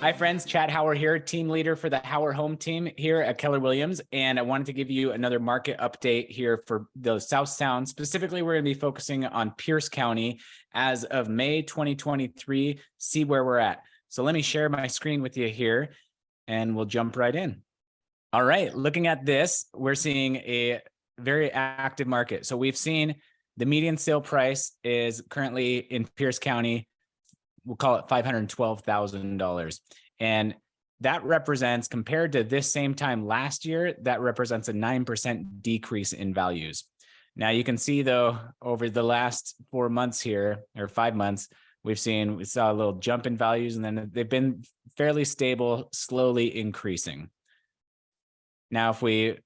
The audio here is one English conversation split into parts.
Hi friends, Chad Hauer here, team leader for the Hauer home team here at Keller Williams. And I wanted to give you another market update here for the South Sound. Specifically, we're going to be focusing on Pierce County as of May 2023, see where we're at. So let me share my screen with you here and we'll jump right in. All right, looking at this, we're seeing a very active market. So we've seen the median sale price is currently in Pierce County, we'll call it $512,000. And that represents, compared to this same time last year, that represents a 9% decrease in values. Now you can see though, over the last 4 months here, or 5 months, we saw a little jump in values, and then they've been fairly stable, slowly increasing. Now, if we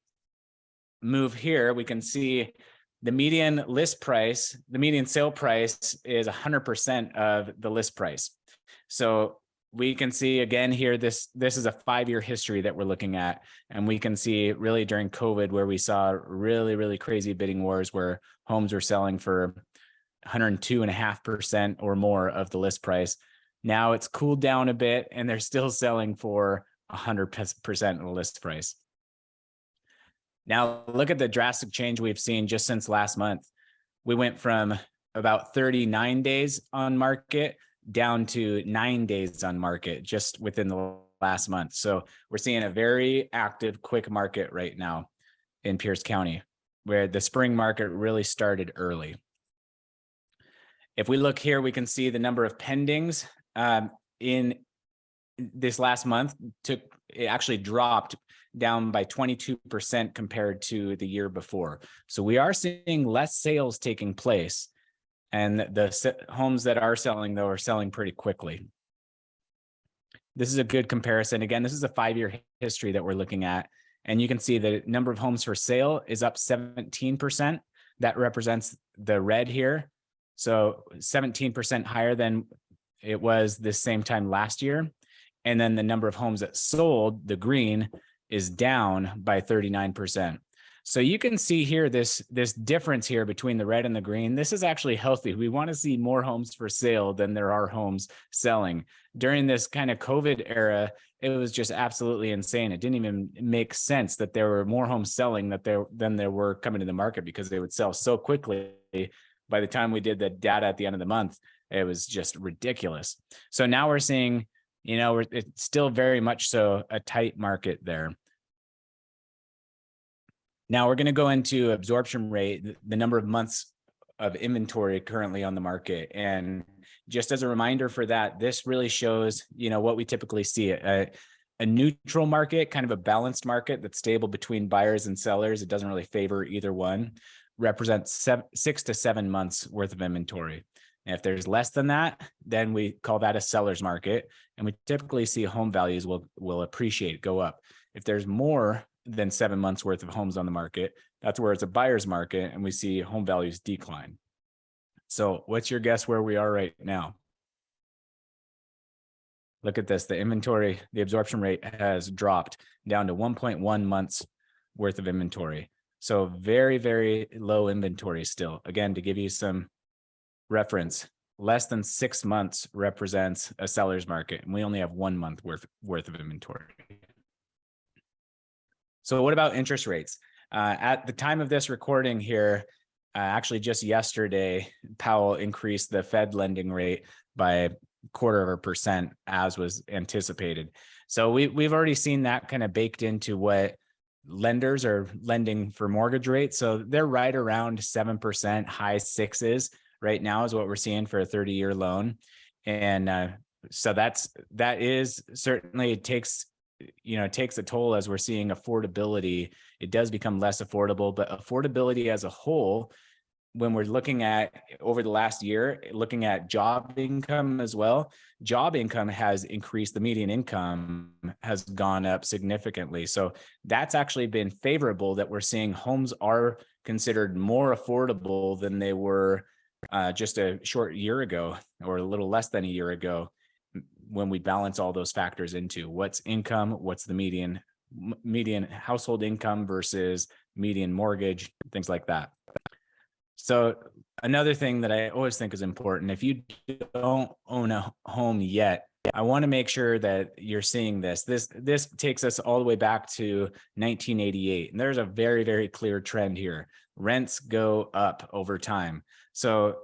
move here, we can see the median list price, the median sale price is 100% of the list price. So we can see again here, this is a 5-year history that we're looking at. And we can see really during COVID where we saw really crazy bidding wars where homes were selling for 102.5% or more of the list price. Now it's cooled down a bit and they're still selling for 100% of the list price. Now, look at the drastic change we've seen just since last month. We went from about 39 days on market down to 9 days on market just within the last month. So we're seeing a very active, quick market right now in Pierce County, where the spring market really started early. If we look here, we can see the number of pendings in this last month it actually dropped down by 22% compared to the year before. So we are seeing less sales taking place, and the homes that are selling though are selling pretty quickly. This is a good comparison. Again, this is a 5-year history that we're looking at, and you can see the number of homes for sale is up 17%. That represents the red here. So 17% higher than it was this same time last year. And then the number of homes that sold, the green, is down by 39%. So you can see here this difference here between the red and the green. This is actually healthy. We want to see more homes for sale than there are homes selling. During this kind of COVID era, it was just absolutely insane. It didn't even make sense that there were more homes selling than there were coming to the market, because they would sell so quickly. By the time we did the data at the end of the month, it was just ridiculous. So now we're seeing, it's still very much so a tight market there. Now we're going to go into absorption rate, the number of months of inventory currently on the market. And just as a reminder for that, this really shows, what we typically see, a neutral market, kind of a balanced market that's stable between buyers and sellers. It doesn't really favor either one, represents 6 to 7 months worth of inventory. And if there's less than that, then we call that a seller's market. And we typically see home values will appreciate, go up. If there's more than 7 months worth of homes on the market, that's where it's a buyer's market and we see home values decline. So what's your guess where we are right now? Look at this, the inventory, the absorption rate has dropped down to 1.1 months worth of inventory. So very low inventory still. Again, to give you some reference, less than 6 months represents a seller's market, and we only have 1 month worth of inventory. So what about interest rates? At the time of this recording here, actually just yesterday, Powell increased the Fed lending rate by 0.25% as was anticipated. So we've already seen that kind of baked into what lenders are lending for mortgage rates. So they're right around 7%, high 6s right now is what we're seeing for a 30-year loan. And so that is certainly, it takes a toll as we're seeing affordability. It does become less affordable, but affordability as a whole, when we're looking at over the last year, looking at job income as well, job income has increased. The median income has gone up significantly. So that's actually been favorable, that we're seeing homes are considered more affordable than they were just a short year ago, or a little less than a year ago, when we balance all those factors into what's income, what's the median household income versus median mortgage, things like that. So another thing that I always think is important, if you don't own a home yet, I want to make sure that you're seeing this. This takes us all the way back to 1988. And there's a very, very clear trend here. Rents go up over time. So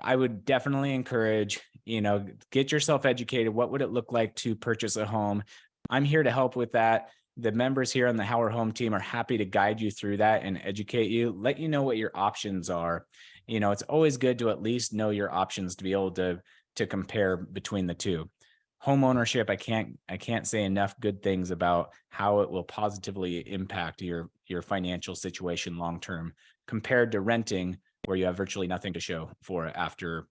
I would definitely encourage, get yourself educated. What would it look like to purchase a home? I'm here to help with that. The members here on the Hauer Home team are happy to guide you through that and educate you, let you know what your options are. It's always good to at least know your options to be able to compare between the two. Home ownership, I can't say enough good things about how it will positively impact your financial situation long term compared to renting, where you have virtually nothing to show for after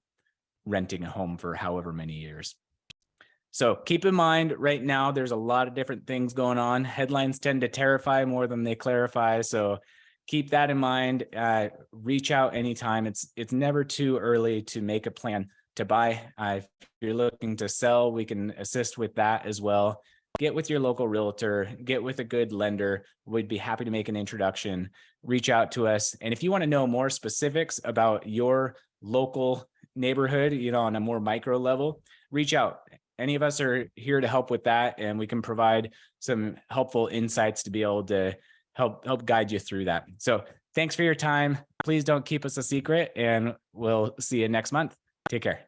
renting a home for however many years. So keep in mind, right now, there's a lot of different things going on. Headlines tend to terrify more than they clarify. So keep that in mind. Reach out anytime. It's never too early to make a plan to buy. If you're looking to sell, we can assist with that as well. Get with your local realtor, get with a good lender. We'd be happy to make an introduction. Reach out to us. And if you want to know more specifics about your local neighborhood, on a more micro level, reach out. Any of us are here to help with that, and we can provide some helpful insights to be able to help guide you through that. So thanks for your time. Please don't keep us a secret, and we'll see you next month. Take care.